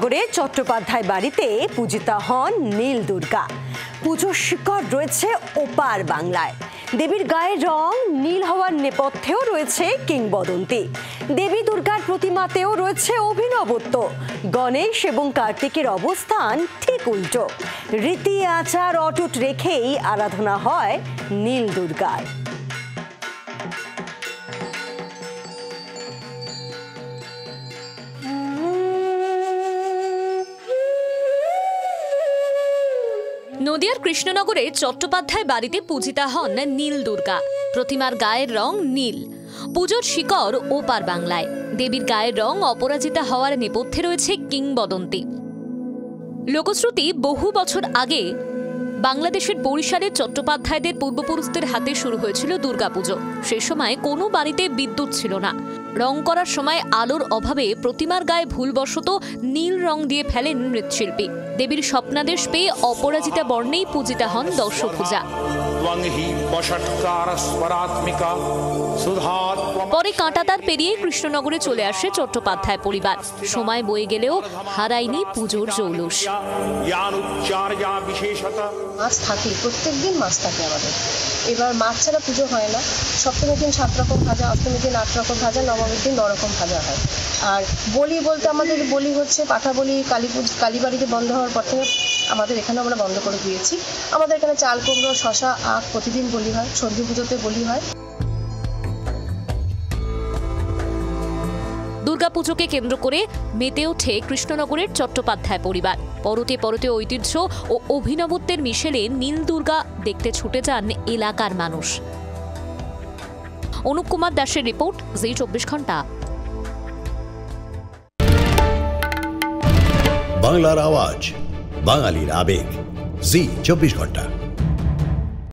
কৃষ্ণনগরে চট্টোপাধ্যায় বাড়িতে পূজিতা হন নীল দুর্গা। পুজোর শিকড় রয়েছে ওপার বাংলায়। দেবীর গায়ের রং নীল হওয়ার নেপথ্যেও রয়েছে কিংবদন্তি। দেবী দুর্গার প্রতিমাতেও রয়েছে অভিনবত্ব। গণেশ এবং কার্তিকের অবস্থান ঠিক উল্টো। রীতি আচার অটুট রেখেই আরাধনা হয় নীল দুর্গার। নদিয়ার কৃষ্ণনগরে চট্টোপাধ্যায় বাড়িতে পূজিতা হন নীল দুর্গা। প্রতিমার গায়ের রং নীল। পুজোর শিকড় ওপার বাংলায়। দেবীর গায়ের রং অপরাজিতা হওয়ার নেপথ্যে রয়েছে কিংবদন্তি। লোকশ্রুতি, বহু বছর আগে বাংলাদেশের বরিশালে চট্টোপাধ্যায়দের পূর্বপুরুষদের হাতে শুরু হয়েছিল দুর্গাপুজো। সে সময় কোনো বাড়িতে বিদ্যুৎ ছিল না। রং করার সময় আলোর অভাবে প্রতিমার গায়ে ভুলবশত নীল রং দিয়ে ফেলেন মৃৎশিল্পী। দেবীর স্বপ্নাদেশ পেয়ে অপরাজিতা বর্ণেই পূজিতা হন দর্শপূজা। পরে কাঁটাতার পেরিয়ে কৃষ্ণনগরে চলে আসে চট্টোপাধ্যায় পরিবার। সময় বয়ে গেলেও হারায়নি পুজোর জৌলুস। মাছ থাকে, প্রত্যেকদিন মাছ থাকে আমাদের। এবার মাছ ছাড়া পুজো হয় না। সপ্তমীর দিন 7 রকম ভাজা, অষ্টমীর দিন 8 রকম ভাজা, নবমীর দিন 9 রকম ভাজা হয়। আর বলি বলতে আমাদের বলি হচ্ছে পাঠা বলি। কালীবাড়িতে বন্ধ হওয়ার পর থেকে আমাদের এখানে আমরা বন্ধ করে দিয়েছি। আমাদের এখানে চাল কুমড়ো, শশা, আখ প্রতিদিন বলি হয়। সন্ধি পুজোতে বলি হয়। দুর্গাপুজোকে কেন্দ্র করে মেতে ওঠে কৃষ্ণনগরের চট্টোপাধ্যায় পরিবার। পরতে পরতে ঐতিহ্য ও অভিনবত্বের মিশেলে নীল দুর্গা দেখতে ছুটে যান এলাকার মানুষ। অনুপ কুমার দাসের রিপোর্ট, জি 24 ঘন্টা। বাংলার আওয়াজ, বাঙালির আবেগ, জি 24 ঘন্টা।